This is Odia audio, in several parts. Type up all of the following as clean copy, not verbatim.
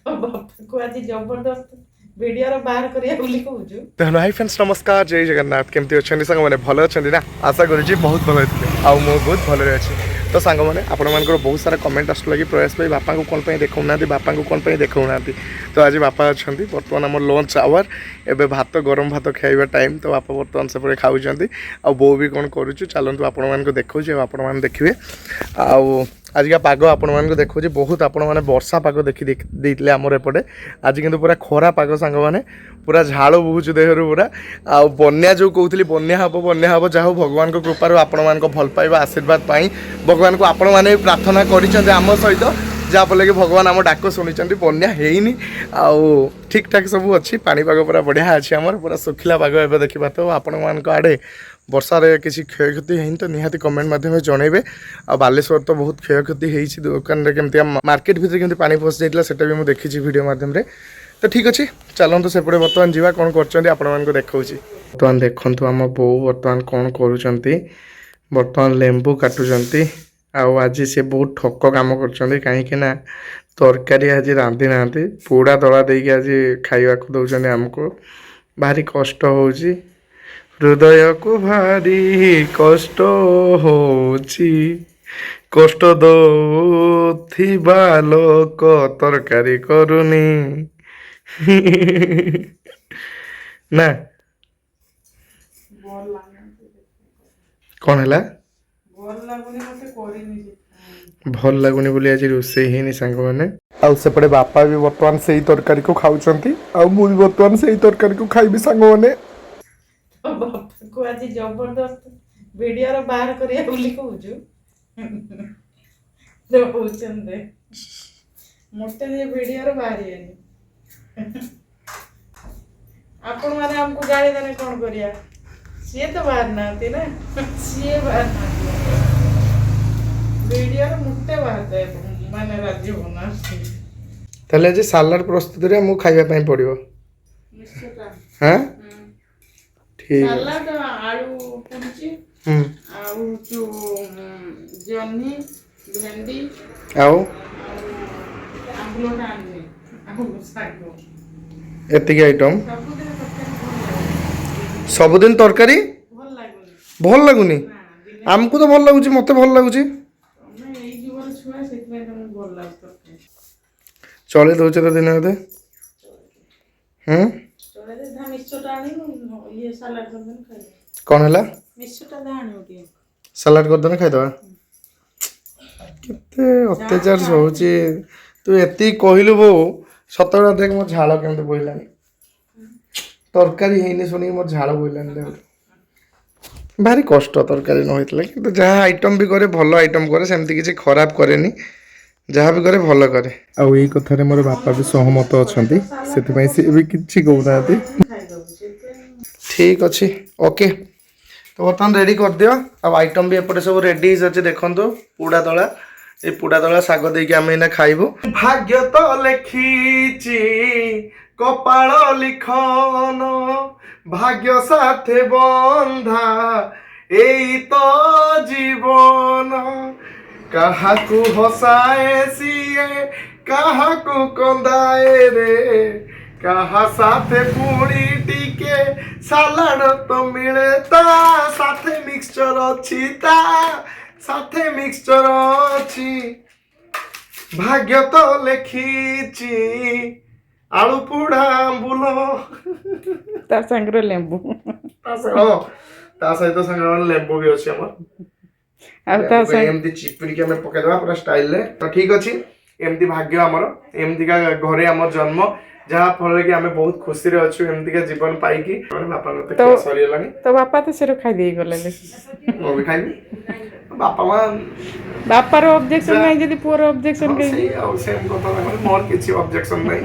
ବାପାକୁ ଆଜି ଜବରଦସ୍ତ ଭିଡିଓର ବାହାର କରିବା ବୋଲି କହୁଛୁ। हेलो हाई फ्रेंड्स नमस्कार जय जगन्नाथ केमती अच्छा सांग मैंने भल अच्छा ना आशा करुँच बहुत भल होते आउ मु बहुत भल अच्छी तो सांग मैंने आपण बहुत सारा कमेंट आसूला कि प्रयास भाई बापा को कौन देखना बापा को कौन देखना तो आज बापा अच्छा बर्तमान आम लंच आवर एवं भात गरम भात खाଇବା टाइम तो बापा बर्तमान से खाऊँ आ बो भी कौन करुचु चलतु आपण मानक देखा आपण मैंने देखिए आजिका पाग आपण मानक देखा बहुत आपण मैंने वर्षा पाग देखी देते आमर एपटे आज किंतु पूरा खरा पाग सांग मैंने पूरा झाड़ बोहुचु देहर पूरा आ बन्या जो कहते बन्या हम जहाँ भगवान को कृपार आपण मान भल पाइबा आशीर्वाद पाई भगवान को आपण मैंने प्रार्थना कर आम सहित जहाँफल कि भगवान आम डाक शुणी बन्या हैनी आउ ठीक ठाक सब अच्छी पानीपाग पूरा बढ़िया अच्छी आमर पूरा सुखिला पाग एवं देखा तो आपण मान आड़े वर्षार किसी क्षयक्षति है तो निहाती कमेंट मध्यम जनइबे आ बालेश्वर तो बहुत क्षयक्षति होती दुकान केमती मार्केट भितर केमती पानी पशि जाइला सेटा भी मुझे देखी वीडियो मध्यम तो ठीक अच्छे चलते सेपटे बर्तमान जावा कौन कर देखा बर्तमान देखु आम बो बर्तमान कौन कर लेंबू काटुंट आज सी बहुत ठक कम कर कहीं तरकारी आज रांधि ना पोड़ा दला दे आज खावा दौरान आमको भारी कष्ट हो हृदय को भारी कष्ट हो कष्ट दौथिबा लोक तरकारी करुनी ना कौन है भल लगुनि बोली आज रोसे ही सांग मैंने आउपटे बापा भी बर्तमान से तरकारी को खाऊंट मुझे बर्तमान से तरकारी को खाइबी सांग मैंने बापाକୁ ଆଜି ଜବରଦସ୍ତ ଭିଡିଓର ବାହାର କରିବା ବୋଲି କହୁଛୁ। କହୁଛନ୍ତି ମୋତେ ये ଭିଡିଓର ବାହାରିବେନି ଆପଣ ମାନେ ଆମକୁ ଗାଳି ଦେଲେ କଣ କରିବା ସିଏ ତ ବାହାର ନାହାନ୍ତି ନା ସିଏ ବାହାର ନାହାନ୍ତି ଭିଡିଓର ମୁଟେ ବାହାର ଦେବେ ମାନେ ରାଜ୍ୟ ବନାନ୍ତି ତାହେଲେ ଆଜି ସାଲାଡ ପ୍ରସ୍ତୁତିରେ ଆମକୁ ଖାଇବା ପାଇଁ ପଡ଼ିବ ନିଶ୍ଚୟ ହାଁ ठीक सलाड आलू पुंची आउ जो जन्नी भेंडी आउ आंबलो डालने आउ सागो एतिक आइटम सबुदिन तरकारी भल लगुनी आमको तो भल लगुची मते भल लगुची चले दौचे तो दिन अधे कौन है सलाड करदे खाईदे केते अत्याचार होची तू एति कहलु बो सतरा देख मो झाड़ केमते बोइलानी तरकारी हेनी सुनी मो झाड़ बोइलानी भारी कष्ट तरकारी न होइतला किंतु जहाँ आइटम भी करे भल आइटम करे सेमती किसी खराब करेनी जहाँ भी करे भल करे आउ यही कथार मोर बापा भी सहमत अच्छा से भी किसी कहना ठीक अच्छे ओके तो बर्तमान रेडी कर दियो अब आइटम भी एपटे सब रेडी अच्छे देखो पुड़ा दला ये पुड़ा दला साग देकी आम एना खाइबू भाग्य तो लिखी कपाल लिखन भाग्य साथे बंधा एई तो जीवन काहाकू हसाए सीए काहाकू कंदाए रे कहा साथे पुणी टिके सालाड तो मिले ता साथे मिक्सचर अच्छी ता साथे मिक्सचर अच्छी भाग्य तो लिखी आलू पुड़ा आंबुल ता संगरो लेंबू ता सहित संग लेंबू भी अच्छी हमर आ ता एमती चिपुरी के हमें पकेदवा पूरा स्टाइल रे तो ठीक अछि एमती भाग्य हमर एमती का घरे हमर जन्म जहाँ फल कि आम बहुत खुशी रे अच्छु एमती का जीवन पाइकी बापा तो सरी लानी तो बापा तो सेरो खाई दे गले मो भी खाइबी बापा मां बापा रो ऑब्जेक्शन नहीं जदी पुअर ऑब्जेक्शन के सही आ सेम कथा माने मोर किछि ऑब्जेक्शन नहीं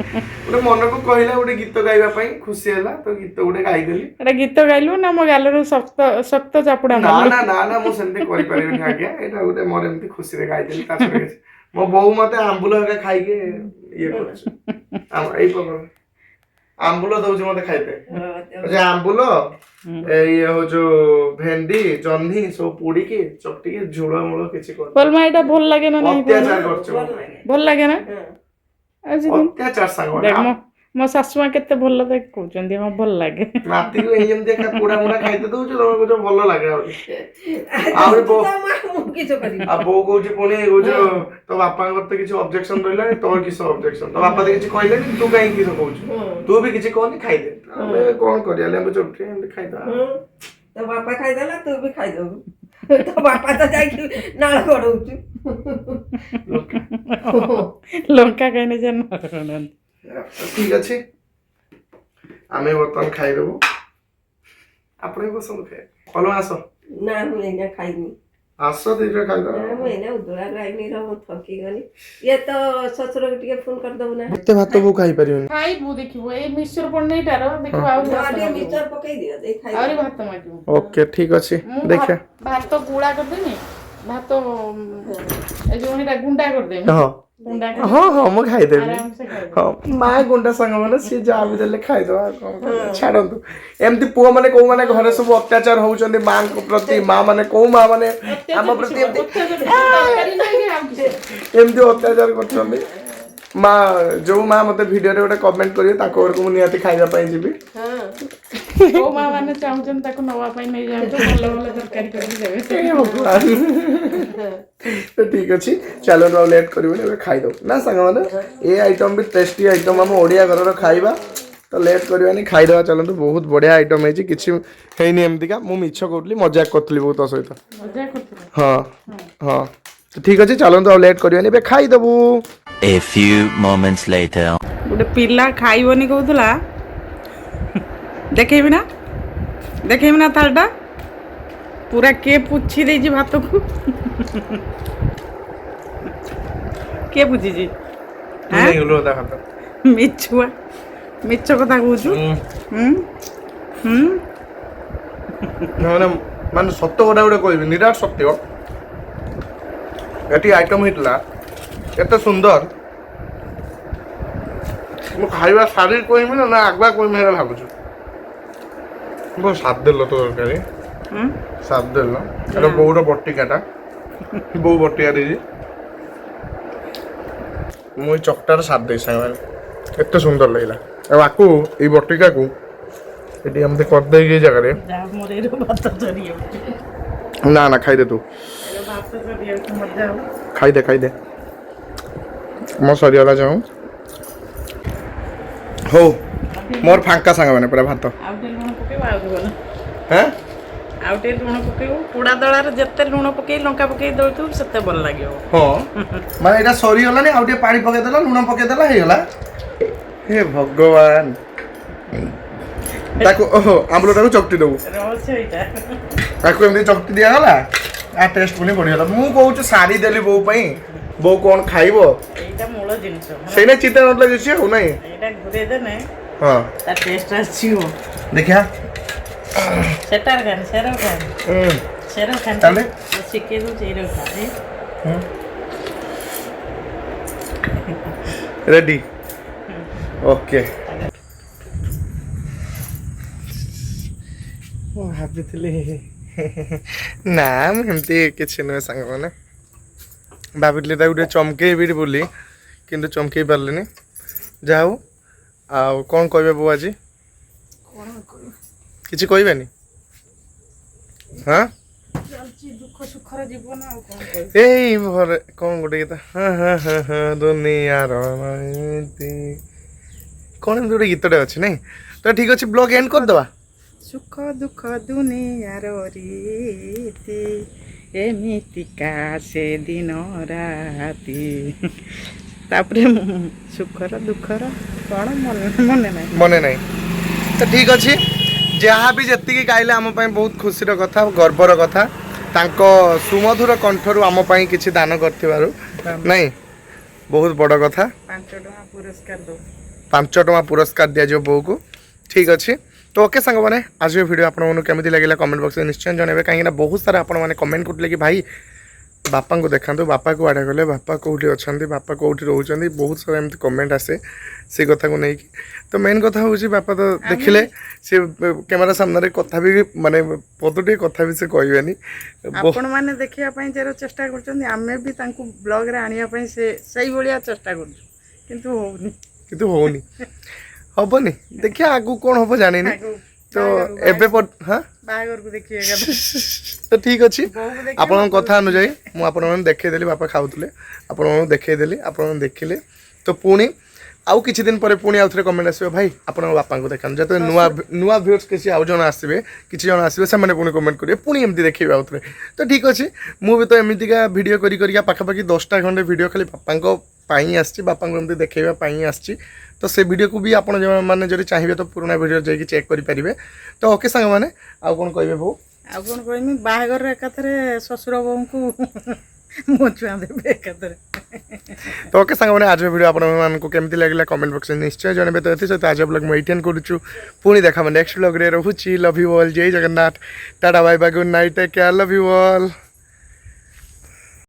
ओटे मन को कहला ओटे गीत गाइबा पई खुशी होला तो गीत ओटे गाइ देली एटा गीत गाइलु ना मो गालरो सख्त सख्त चापुडा ना ना ना ना मो सेमते करि परिबिनी आज्ञा एटा ओटे मोर एमती खुशी रे गाइ देली ता सरे मो बहु मते आंबुल का खाइ के ये करछ आ एई पकर आंबुल दउछ मते खाइते जे आंबुल ये हो जो भेंडी जन्नी सब पुड़ी के चकटी के झोल मूल किछि कर बोल मा एटा भल लागे ना नहीं अत्याचार करछ भल लागे ना ଅତ୍ୟାଚାର ସାଙ୍ଗମାନେ ଦେখ ମୋ ଶାଶୁ ମା କେତେ ଭଲ ଦେଖ କହୁଛନ୍ତି ହଁ ଭଲ ଲାଗେ ନାତିକୁ ଏମିତି ଏକା ପୋଡା ମୋଡା ଖାଇତେ ଦଉଛୁ ତମେ କହୁଛ ଭଲ ଲାଗେ ଆହୁରି ବୋଉ ଆଉ ବୋଉ କହୁଛି ପୁଣି କହୁଛ ତୋ ବାପାଙ୍କର ତ କିଛି ଅବଜେକ୍ସନ ରହିଲାନି ତୋର କିଛି ଅବଜେକ୍ସନ ତୋ ବାପା ତ କିଛି କହିଲେନି ତୁ କାହିଁକି କିଛି କହୁଛୁ ତୁ ବି କିଛି କହନି ଖାଇଦେ ଆମେ କଣ କରିବା ଲେମ୍ବୁ ଚୋପଟି ଏମିତି ଖାଇଦବା ତୋ ବାପା ଖାଇଦେଲା ତୁ ବି ଖାଇଦବୁ ତୋ ବାପା ତ ଯାଇକି ନାଳ ଗଡଉଛୁ ଲଙ୍କା ଖାଇଲେ ଯେ ନାହାନ୍ତି ଠିକ ଅଛି ଆମେ ବର୍ତ୍ତମାନ ଖାଇଦେବୁ ଆପଣ ବି ପସନ୍ଦ ଖାଏ ଭଲ ଆସ ନା ମୁଁ ଏଇନା ଖାଇନି ଆସ ଦିଟା ଖାଇଦବା ନା ମୁଁ ଏଇନା ଉଦଳା ଲାଇନି ମୁଁ ଥକି ଗଲି ଇଏ ତ ଶ୍ୱଶୁରକୁ ଟିକେ ଫୋନ କରିଦବୁ ନା ଏତେ ଭାତ ବୋଉ ଖାଇପାରିବନି ଖାଇବୁ ଦେଖିବୁ ଏଇ ମିକ୍ସଚର ପନିରଟାର ଦେଖିବୁ ଆହୁରି ଭାତ ଟିକେ ମାଗିବୁ। ମିକ୍ସଚର ପକେଇ ଦିଅ ଦେଇ ଖାଇ ଆହୁରି ଭାତ ମାଗିବୁ ଓକେ ଠିକ ଅଛି ମୁଁ ଦେଖିବା ଭାତ ଗୁଳା କରିଦେମି ଭାତ ଏ ଯୋଉ ଏଇଟା ଗୁଣ୍ଡା କରିଦେମି ହଁ ଗୁଣ୍ଡା ହଁ ହଁ ମୁଁ ଖାଇଦେବି ଆରାମସେ ଖାଇଦେବି ହଁ ମା ଗୁଣ୍ଡା ସାଙ୍ଗମାନେ ସିଏ ଯାହା ବି ଦେଲେ ଖାଇଦବା ଆଉ କଣ କରିବା। ଛାଡନ୍ତୁ ଏମିତି ପୁଅ ମାନେ କୋଉମାନେ ଘରେ ସବୁ ଅତ୍ୟାଚାର ହଉଛନ୍ତି ମାଙ୍କ ପ୍ରତି ମା ମାନେ କୋଉ ମା ମାନେ ଆମ ପ୍ରତି ଏମିତି ଅତ୍ୟାଚାର କରୁଛନ୍ତି ମା ଯୋଉ ମା ମତେ ଭିଡିଓରେ ଗୋଟେ କମେଣ୍ଟ କରିବେ ତାଙ୍କ ଘରକୁ ମୁଁ ନିହାତି ଖାଇବା ପାଇଁ ଯିବି କୋଉ ମା ମାନେ ଚାହୁଁଛନ୍ତି ତାକୁ ନବା ପାଇଁ ନେଇଯାଆନ୍ତୁ ଭଲ ଭଲ ତରକାରୀ କରିକି ଦେବେ ତ ଠିକ ଅଛି ଚାଲନ୍ତୁ ଆଉ ଲେଟ୍ କରିବୁନି ଏବେ ଖାଇଦବୁ ନା ସାଙ୍ଗମାନେ ଏ ଆଇଟମ ବି ଟେଷ୍ଟି ଆଇଟମ ଆମ ଓଡ଼ିଆ ଘରର ଖାଇବା ତ ଲେଟ୍ କରିବାନି ଖାଇଦେବା ଚାଲନ୍ତୁ ବହୁତ ବଢ଼ିଆ ଆଇଟମ ହେଇଛି କିଛି ହେଇନି ଏମିତିକା ମୁଁ ମିଛ କହୁଥିଲି ମଜାକ କରୁଥିଲି ବହୁତ ସହିତ ମଜା କରୁଥିଲେ ହଁ ହଁ ତ ଠିକ ଅଛି ଚାଲନ୍ତୁ ଆଉ ଲେଟ୍ କରିବାନି ଏବେ ଖାଇଦେବୁ A few moments later. ଗୋଟେ ପିଲା ଖାଇବନି କହୁଥିଲା ଦେଖେଇବି ନା ଥାଳଟା ପୁରା କିଏ ପୁଛି ଦେଇଛି ଭାତକୁ କିଏ ପୁଛିଛି ମିଛୁଆ ମିଛ କଥା କହୁଛୁ ମାନେ ସତ କଥା ଗୋଟେ କହିବି ନିରାଟ ସତ୍ୟ ଏଠି ଆଇଟମ ହେଇଥିଲା ଏତେ ସୁନ୍ଦର ମୁଁ ଖାଇବା ସାରି କହିବି ନା ଆଗୁଆ କହିବି ହେରା ଭାବୁଛୁ ବହୁତ ସ୍ୱାଦ ଦେଲ ତ ତରକାରୀ ସ୍ୱାଦ ଦେଲ ଏଟା ବୋଉର ବଟିକାଟା ବୋଉ ବଟିକା ଦେଇଛି ମୁଁ ଏଇ ଚକଟାର ସ୍ୱାଦ ଦେଇଛି ସାଙ୍ଗମାନେ ଏତେ ସୁନ୍ଦର ଲାଗିଲା ଆଉ ଆକୁ ଏଇ ବଟିକାକୁ ଏଠି ଏମିତି କରିଦେଇକି ଏଇ ଜାଗାରେ ନା ନା ଖାଇଦେ ତୁ ଖାଇଦେ ମୋ ସରିଗଲା ଯାଉ ହଉ ମୋର ଫାଙ୍କା ସାଙ୍ଗମାନେ ପୁରା ଭାତ ଆଉ ଟିକେ ଲୁଣ ପକେଇବୁ ଆଉ ଭଲ ହଁ ଆଉ ଟିକେ ଲୁଣ ପକେଇବୁ ପୋଡ଼ା ଦଳାରେ ଯେତେ ଲୁଣ ପକେଇ ଲଙ୍କା ପକେଇ ଦଉଥିବୁ ସେତେ ଭଲ ଲାଗିବ ହଁ ମାନେ ଏଇଟା ସରିଗଲାନି ଆଉ ଟିକେ ପାଣି ପକେଇଦେଲା ଲୁଣ ପକେଇଦେଲା ହେଇଗଲା ହେ ଭଗବାନ ତାକୁ ଓହୋ ଆମ୍ବୁଲଟାକୁ ଚକଟି ଦେବୁ ରହସ୍ୟ ଏଇଟା ତାକୁ ଏମିତି ଚକଟି ଦିଆଗଲା ଆ ଟେଷ୍ଟ ପୁଣି ବଢିଗଲା ମୁଁ କହୁଛି ସାରି ଦେଲି ବୋଉ ପାଇଁ ବୋଉ କ'ଣ ଖାଇବ ଏଇଟା ମୂଳ ଜିନିଷ ସେଇଟା ଚିନ୍ତା ନଥିଲା କିଛି ଆଉ ନାଇଁ ଏଇଟା ଘୁରେଇ ଦେନେ ହଁ ତା ଟେଷ୍ଟ ଆସିବ ଦେଖିଆ ସେଟାର ଖାନି ସେର ଖାନି ତାହେଲେ ଶିଖେଇ ଦଉଛି ଏଇର ଖାନି ରେଡି ଓକେ ମୁଁ ଭାବିଥିଲି ନା ମୁଁ ଏମିତି କିଛି ନୁହେଁ ସାଙ୍ଗମାନେ ଭାବିଥିଲି ତାକୁ ଟିକେ ଚମକେଇବି ବୋଲି କିନ୍ତୁ ଚମକେଇ ପାରିଲିନି ଯାହା ହଉ ଆଉ କ'ଣ କହିବେ ବୋଉ ଆଜି କିଛି କହିବେନି ହଁ ଦୁଃଖ ସୁଖର ଜୀବନ ଆଉ କ'ଣ କହିବି ଏଇ ଘରେ କ'ଣ ଗୋଟେ ଗୀତ ଦୁନିଆର କ'ଣ ଏମିତି ଗୋଟେ ଗୀତଟେ ଅଛି ନାଇଁ ତ ଠିକ୍ ଅଛି ବ୍ଲଗ୍ ଏଣ୍ଡ କରିଦେବା ସୁଖ ଦୁଃଖ ଦୁନିଆର ରୀତି ଏମିତିକା ସେ ଦିନ ରାତି ତାପରେ ସୁଖର ଦୁଃଖର କ'ଣ ମନେ ନାହିଁ ତ ଠିକ୍ ଅଛି ଯାହା ବି ଯେତିକି ଗାଇଲେ ଆମ ପାଇଁ ବହୁତ ଖୁସିର କଥା ଗର୍ବର କଥା ତାଙ୍କ ସୁମଧୁର କଣ୍ଠରୁ ଆମ ପାଇଁ କିଛି ଦାନ କରିଥିବାରୁ ନାଇଁ ବହୁତ ବଡ଼ କଥା 5 ଟଙ୍କା ପୁରସ୍କାର ଦିଆଯିବ ବୋଉକୁ ଠିକ୍ ଅଛି ତ ଓକେ ସାଙ୍ଗମାନେ ଆଜିର ଭିଡ଼ିଓ ଆପଣମାନଙ୍କୁ କେମିତି ଲାଗିଲା କମେଣ୍ଟ ବକ୍ସରେ ନିଶ୍ଚୟ ଜଣାଇବେ କାହିଁକିନା ବହୁତ ସାରା ଆପଣମାନେ କମେଣ୍ଟ କରୁଥିଲେ କି ଭାଇ ବାପାଙ୍କୁ ଦେଖାନ୍ତୁ ବାପା କୁଆଡ଼େ ଗଲେ ବାପା କେଉଁଠି ଅଛନ୍ତି ବାପା କେଉଁଠି ରହୁଛନ୍ତି ବହୁତ ସାରା ଏମିତି କମେଣ୍ଟ ଆସେ ସେ କଥାକୁ ନେଇକି ତ ମେନ୍ କଥା ହେଉଛି ବାପା ତ ଦେଖିଲେ ସେ କ୍ୟାମେରା ସାମ୍ନାରେ କଥା ବି ମାନେ ପଦଟିଏ କଥା ବି ସେ କହିବେନି ଆପଣମାନେ ଦେଖିବା ପାଇଁ ଯାହାର ଚେଷ୍ଟା କରୁଛନ୍ତି ଆମେ ବି ତାଙ୍କୁ ବ୍ଲଗ୍ରେ ଆଣିବା ପାଇଁ ସେଇଭଳିଆ ଚେଷ୍ଟା କରୁଛୁ କିନ୍ତୁ ହଉନି। କିନ୍ତୁ ହଉନି, ହବନି, ଦେଖିବା ଆଗକୁ କ'ଣ ହବ ଜାଣିନି। ଆଗକୁ ତ ଏବେ ହଁ ବାହାଘରକୁ ଦେଖିବେ ଏକାଥରେ। ତ ଠିକ୍ ଅଛି, ବୋଉକୁ ଦେଖିବେ, ଆପଣଙ୍କ କଥା ଅନୁଯାୟୀ ମୁଁ ଆପଣମାନଙ୍କୁ ଦେଖେଇଦେଲି, ବାପା ଖାଉଥିଲେ ଆପଣମାନଙ୍କୁ ଦେଖେଇଦେଲି, ଆପଣମାନେ ଦେଖିଲେ। ତ ପୁଣି ଆଉ କିଛି ଦିନ ପରେ ପୁଣି ଆଉଥରେ କମେଣ୍ଟ ଆସିବ ଭାଇ ଆପଣଙ୍କ ବାପାଙ୍କୁ ଦେଖାନ୍ତୁ। ଯେତେବେଳେ ନୂଆ ଭିଉର୍ସ କିଛି ଆଉ ଜଣ ଆସିବେ, କିଛି ଜଣ ଆସିବେ, ସେମାନେ ପୁଣି କମେଣ୍ଟ କରିବେ, ପୁଣି ଏମିତି ଦେଖେଇବେ ଆଉଥରେ। ତ ଠିକ୍ ଅଛି, ମୁଁ ବି ତ ଏମିତିକା ଭିଡ଼ିଓ କରିକା ପାଖାପାଖି 10ଟା ଖଣ୍ଡେ ଭିଡ଼ିଓ ଖାଲି ବାପାଙ୍କ ପାଇଁ ଆସିଛି, ବାପାଙ୍କୁ ଏମିତି ଦେଖେଇବା ପାଇଁ ଆସିଛି। ତ ସେ ଭିଡ଼ିଓକୁ ବି ଆପଣ ମାନେ ଯଦି ଚାହିଁବେ ତ ପୁରୁଣା ଭିଡ଼ିଓ ଯାଇକି ଚେକ୍ କରିପାରିବେ। ତ ଓକେ ସାଙ୍ଗମାନେ, ଆଉ କ'ଣ କହିବେ ବୋଉ? ଆଉ କ'ଣ କହିବି, ବାହାଘରରେ ଏକାଥରେ ଶ୍ୱଶୁର ବୋଉଙ୍କୁ ମୋ ଛୁଆ ଦେବେ ଏକାଥରେ। ତ ଓକେ ସାଙ୍ଗମାନେ, ଆଜିର ଭିଡ଼ିଓ ଆପଣମାନଙ୍କୁ କେମିତି ଲାଗିଲା କମେଣ୍ଟ ବକ୍ସରେ ନିଶ୍ଚୟ ଜଣାଇବେ। ତ ଏଥିସହିତ ଆଜି ବ୍ଲଗ୍ ମୁଁ ଏଇଠି କରୁଛୁ, ପୁଣି ଦେଖାବ ନେକ୍ସଟ ବ୍ଲଗ୍ରେ। ରହୁଛି, ଲଭ୍ ୟୁ ଅଲ୍, ଜୟ ଜଗନ୍ନାଥ, ଟାଟା bye bye, good night, take care, love you all.